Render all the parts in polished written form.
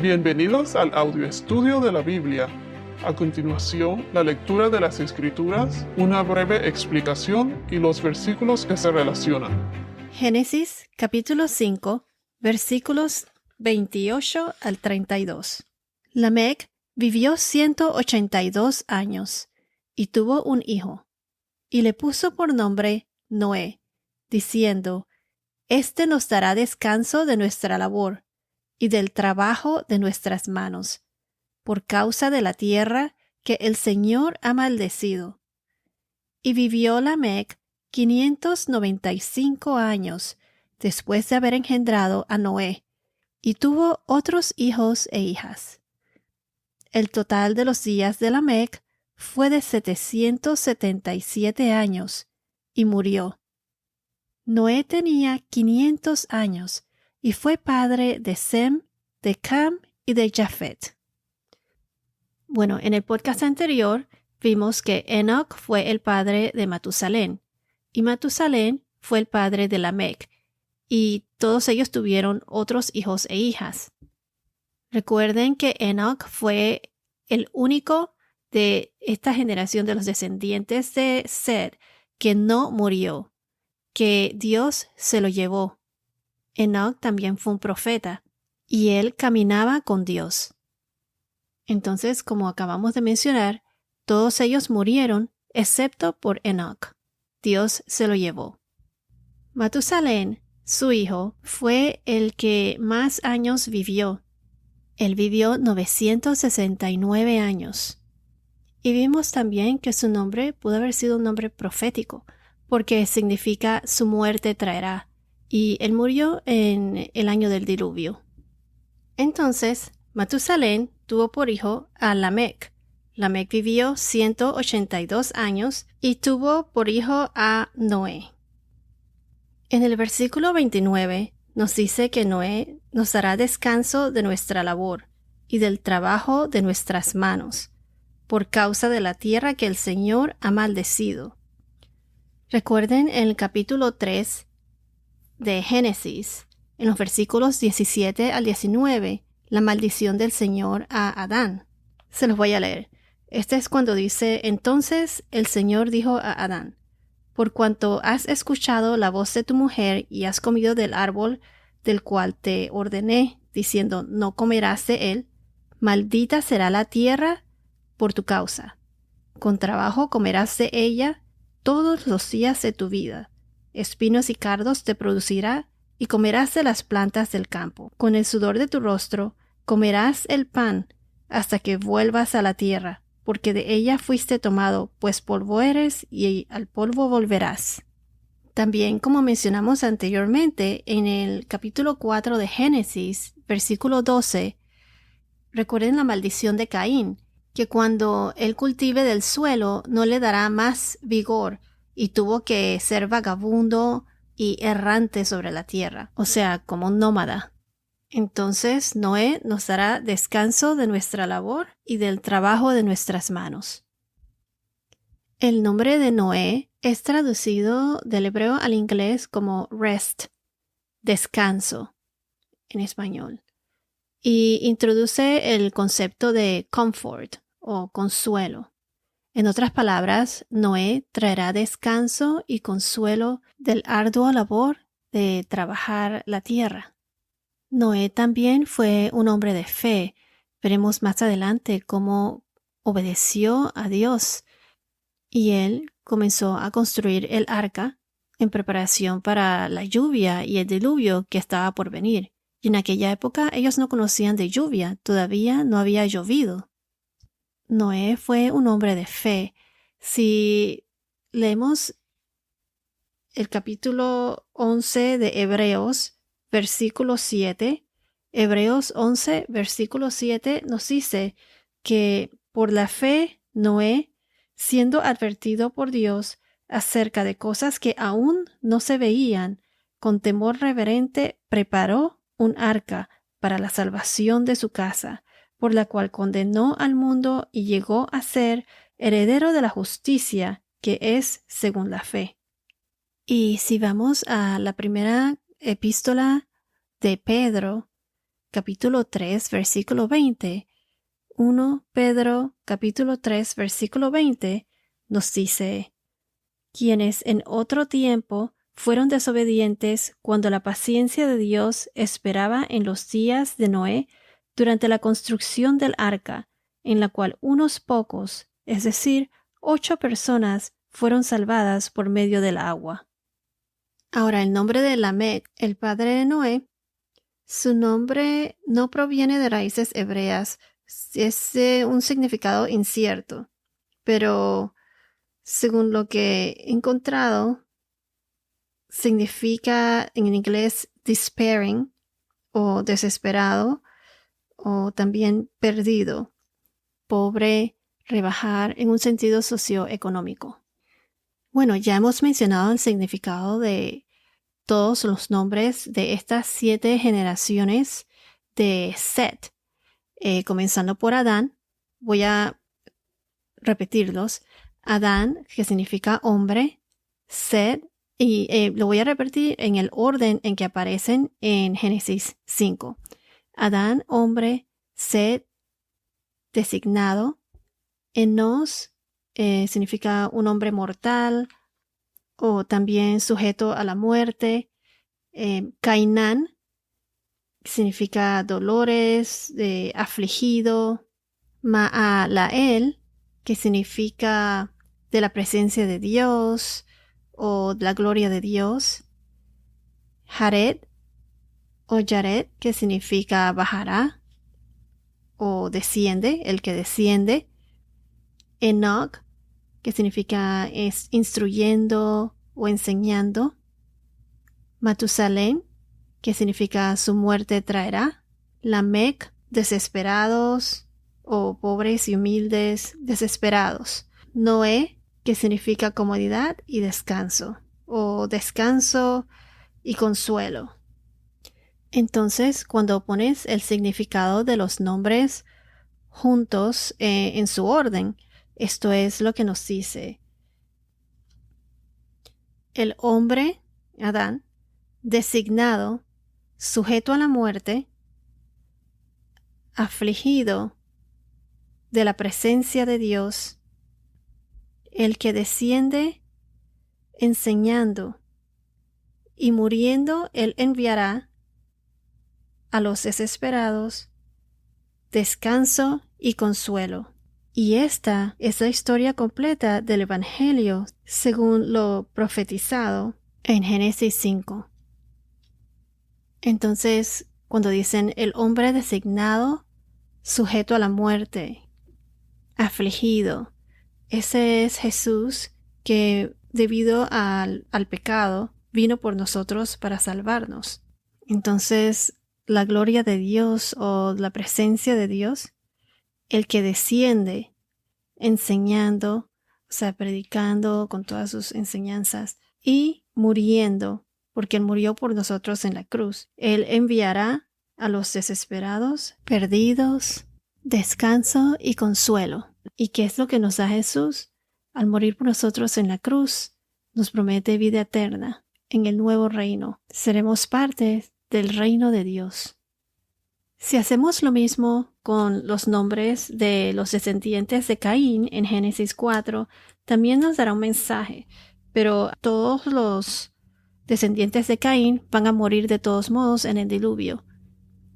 Bienvenidos al audio estudio de la Biblia. A continuación, la lectura de las Escrituras, una breve explicación y los versículos que se relacionan. Génesis capítulo 5, versículos 28 al 32. Lamec vivió 182 años y tuvo un hijo, y le puso por nombre Noé, diciendo: Este nos dará descanso de nuestra labor y del trabajo de nuestras manos, por causa de la tierra que el Señor ha maldecido. Y vivió Lamec 595 años después de haber engendrado a Noé, y tuvo otros hijos e hijas. El total de los días de Lamec fue de 777 años, y murió. Noé tenía 500 años, y fue padre de Sem, de Cam y de Jafet. Bueno, en el podcast anterior vimos que Enoc fue el padre de Matusalén, y Matusalén fue el padre de Lamec, y todos ellos tuvieron otros hijos e hijas. Recuerden que Enoc fue el único de esta generación de los descendientes de Set que no murió, que Dios se lo llevó. Enoc también fue un profeta, y él caminaba con Dios. Entonces, como acabamos de mencionar, todos ellos murieron, excepto por Enoc. Dios se lo llevó. Matusalén, su hijo, fue el que más años vivió. Él vivió 969 años. Y vimos también que su nombre pudo haber sido un nombre profético, porque significa su muerte traerá. Y él murió en el año del diluvio. Entonces, Matusalén tuvo por hijo a Lamec. Lamec vivió 182 años y tuvo por hijo a Noé. En el versículo 29 nos dice que Noé nos dará descanso de nuestra labor y del trabajo de nuestras manos, por causa de la tierra que el Señor ha maldecido. Recuerden en el capítulo 3 de Génesis, en los versículos 17 al 19, la maldición del Señor a Adán. Se los voy a leer. Este es cuando dice: Entonces el Señor dijo a Adán: Por cuanto has escuchado la voz de tu mujer y has comido del árbol del cual te ordené, diciendo: No comerás de él, maldita será la tierra por tu causa. Con trabajo comerás de ella todos los días de tu vida. Espinos y cardos te producirá, y comerás de las plantas del campo. Con el sudor de tu rostro comerás el pan hasta que vuelvas a la tierra, porque de ella fuiste tomado, pues polvo eres y al polvo volverás. También, como mencionamos anteriormente, en el capítulo 4 de Génesis, versículo 12, recuerden la maldición de Caín, que cuando él cultive del suelo no le dará más vigor, y tuvo que ser vagabundo y errante sobre la tierra, o sea, como un nómada. Entonces Noé nos dará descanso de nuestra labor y del trabajo de nuestras manos. El nombre de Noé es traducido del hebreo al inglés como rest, descanso, en español, y introduce el concepto de comfort o consuelo. En otras palabras, Noé traerá descanso y consuelo del arduo labor de trabajar la tierra. Noé también fue un hombre de fe. Veremos más adelante cómo obedeció a Dios y él comenzó a construir el arca en preparación para la lluvia y el diluvio que estaba por venir. Y en aquella época ellos no conocían de lluvia, todavía no había llovido. Noé fue un hombre de fe. Si leemos el capítulo 11 de Hebreos, versículo 7, Hebreos 11, versículo 7 nos dice que por la fe Noé, siendo advertido por Dios acerca de cosas que aún no se veían, con temor reverente preparó un arca para la salvación de su casa, por la cual condenó al mundo y llegó a ser heredero de la justicia que es según la fe. Y si vamos a la primera epístola de Pedro, capítulo 3, versículo 20, 1 Pedro capítulo 3, versículo 20, nos dice: quienes en otro tiempo fueron desobedientes cuando la paciencia de Dios esperaba en los días de Noé durante la construcción del arca, en la cual unos pocos, es decir, 8 personas, fueron salvadas por medio del agua. Ahora, el nombre de Lamec, el padre de Noé, su nombre no proviene de raíces hebreas, es un significado incierto, pero según lo que he encontrado, significa en inglés despairing o desesperado, o también perdido, pobre, rebajar en un sentido socioeconómico. Bueno, ya hemos mencionado el significado de todos los nombres de estas 7 generaciones de Set. Comenzando por Adán, voy a repetirlos. Adán, que significa hombre, Set, y lo voy a repetir en el orden en que aparecen en Génesis 5. Adán, hombre, Set, designado. Enos significa un hombre mortal o también sujeto a la muerte. Cainán significa dolores, afligido. Maalael, que significa de la presencia de Dios o de la gloria de Dios. Jared o Yared, que significa bajará o desciende, el que desciende. Enoch, que significa es instruyendo o enseñando. Matusalén, que significa su muerte traerá. Lamec, desesperados o pobres y humildes, desesperados. Noé, que significa comodidad y descanso, o descanso y consuelo. Entonces, cuando pones el significado de los nombres juntos en su orden, esto es lo que nos dice. El hombre, Adán, designado, sujeto a la muerte, afligido de la presencia de Dios, el que desciende enseñando, y muriendo él enviará a los desesperados descanso y consuelo. Y esta es la historia completa del Evangelio según lo profetizado en Génesis 5. Entonces, cuando dicen el hombre designado, sujeto a la muerte, afligido, ese es Jesús que debido al pecado vino por nosotros para salvarnos. Entonces, la gloria de Dios o la presencia de Dios, el que desciende enseñando, o sea, predicando con todas sus enseñanzas y muriendo, porque Él murió por nosotros en la cruz. Él enviará a los desesperados, perdidos, descanso y consuelo. ¿Y qué es lo que nos da Jesús? Al morir por nosotros en la cruz, nos promete vida eterna en el nuevo reino. Seremos parte del reino de Dios. Si hacemos lo mismo con los nombres de los descendientes de Caín en Génesis 4, también nos dará un mensaje, pero todos los descendientes de Caín van a morir de todos modos en el diluvio.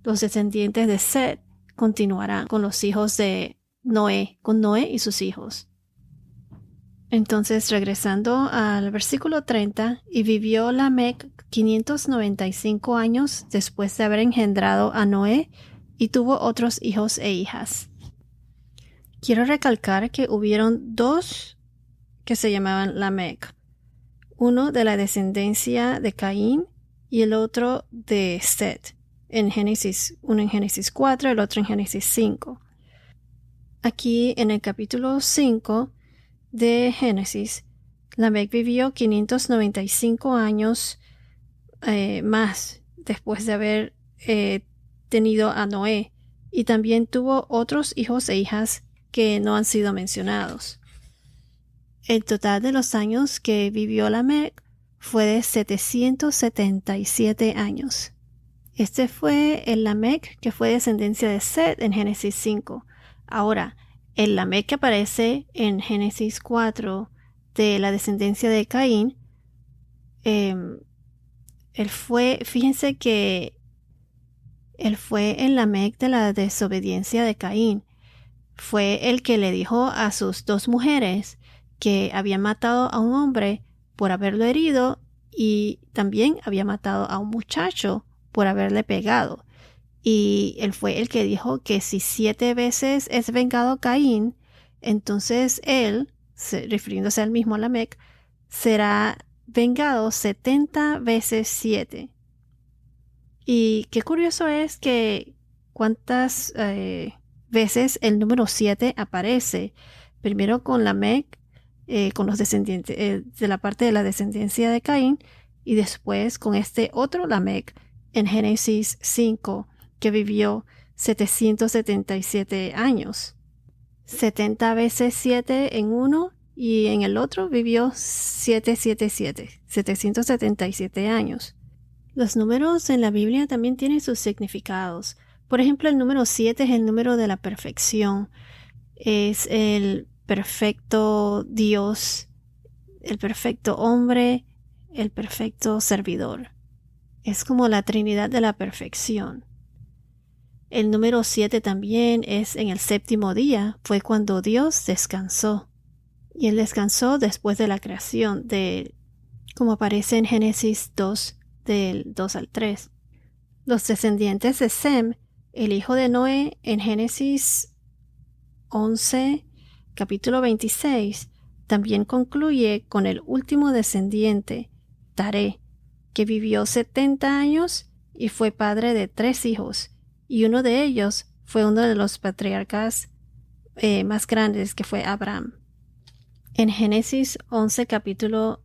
Los descendientes de Set continuarán con los hijos de Noé, con Noé y sus hijos. Entonces, regresando al versículo 30, y vivió Lamec 595 años después de haber engendrado a Noé, y tuvo otros hijos e hijas. Quiero recalcar que hubieron 2 que se llamaban Lamec, uno de la descendencia de Caín y el otro de Set, uno en Génesis 4, el otro en Génesis 5. Aquí en el capítulo 5 de Génesis, Lamec vivió 595 años más después de haber tenido a Noé, y también tuvo otros hijos e hijas que no han sido mencionados. El total de los años que vivió Lamec fue de 777 años. Este fue el Lamec que fue descendencia de Set en Génesis 5. Ahora, el Lamec que aparece en Génesis 4 de la descendencia de Caín, fíjense que él fue el Lamec de la desobediencia de Caín. Fue el que le dijo a sus dos mujeres que había matado a un hombre por haberlo herido y también había matado a un muchacho por haberle pegado. Y él fue el que dijo que si 7 veces es vengado Caín, entonces él, refiriéndose al mismo Lamec, será vengado 70 veces 7. Y qué curioso es que cuántas veces el número 7 aparece. Primero con Lamec, con los descendientes de la parte de la descendencia de Caín, y después con este otro Lamec en Génesis 5, que vivió 777 años. 70 veces 7 en uno y en el otro vivió 777 años. Los números en la Biblia también tienen sus significados. Por ejemplo, el número 7 es el número de la perfección. Es el perfecto Dios, el perfecto hombre, el perfecto servidor. Es como la Trinidad de la perfección. El número 7 también es en el séptimo día, fue cuando Dios descansó. Y Él descansó después de la creación, como aparece en Génesis 2, del 2 al 3. Los descendientes de Sem, el hijo de Noé, en Génesis 11, capítulo 26, también concluye con el último descendiente, Taré, que vivió 70 años y fue padre de 3 hijos, y uno de ellos fue uno de los patriarcas más grandes, que fue Abraham. En Génesis 11, capítulo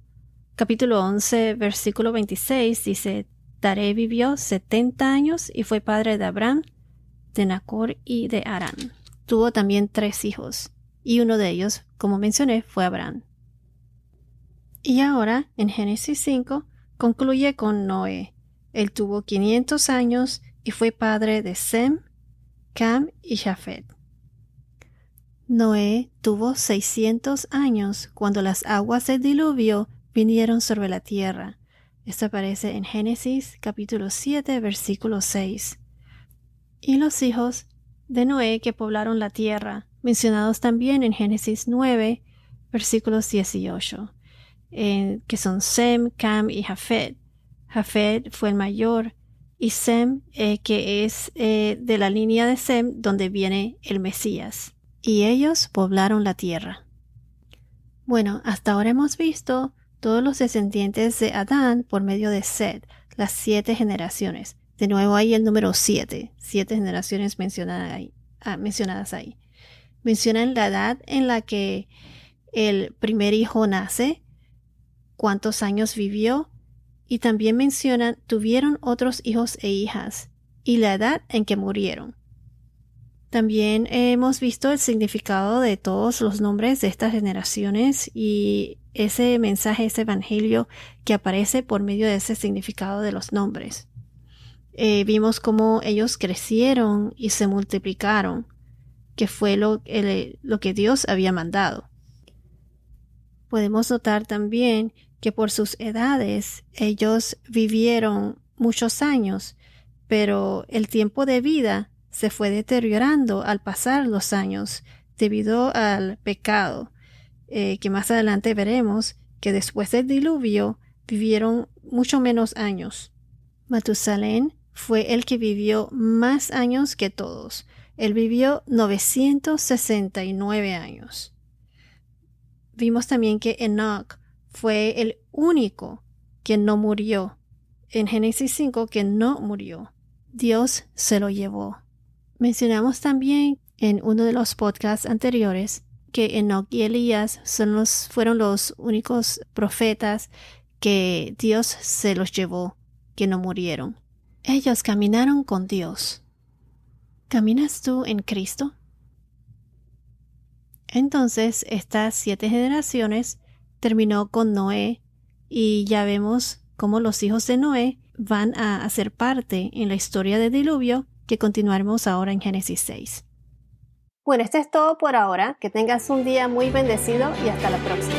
11, versículo 26, dice: Taré vivió 70 años y fue padre de Abraham, de Nacor y de Harán. Tuvo también 3 hijos, y uno de ellos, como mencioné, fue Abraham. Y ahora, en Génesis 5, concluye con Noé. Él tuvo 500 años y fue padre de Sem, Cam y Jafet. Noé tuvo 600 años cuando las aguas del diluvio vinieron sobre la tierra. Esto aparece en Génesis capítulo 7, versículo 6. Y los hijos de Noé que poblaron la tierra, mencionados también en Génesis 9, versículos 18, que son Sem, Cam y Jafet. Jafet fue el mayor, y Sem, que es de la línea de Sem, donde viene el Mesías. Y ellos poblaron la tierra. Bueno, hasta ahora hemos visto todos los descendientes de Adán por medio de Set, las 7 generaciones. De nuevo hay el número 7 generaciones mencionadas ahí. Mencionan la edad en la que el primer hijo nace, cuántos años vivió, y también mencionan tuvieron otros hijos e hijas, y la edad en que murieron. También hemos visto el significado de todos los nombres de estas generaciones y ese mensaje, ese evangelio que aparece por medio de ese significado de los nombres. Vimos cómo ellos crecieron y se multiplicaron, que fue lo que Dios había mandado. Podemos notar también que por sus edades ellos vivieron muchos años, pero el tiempo de vida se fue deteriorando al pasar los años debido al pecado, que más adelante veremos que después del diluvio vivieron mucho menos años. Matusalén fue el que vivió más años que todos. Él vivió 969 años. Vimos también que Enoc fue el único que no murió. En Génesis 5 que no murió. Dios se lo llevó. Mencionamos también en uno de los podcasts anteriores que Enoc y Elías fueron los únicos profetas que Dios se los llevó, que no murieron. Ellos caminaron con Dios. ¿Caminas tú en Cristo? Entonces, estas 7 generaciones terminó con Noé, y ya vemos cómo los hijos de Noé van a hacer parte en la historia del diluvio que continuaremos ahora en Génesis 6. Bueno, esto es todo por ahora. Que tengas un día muy bendecido y hasta la próxima.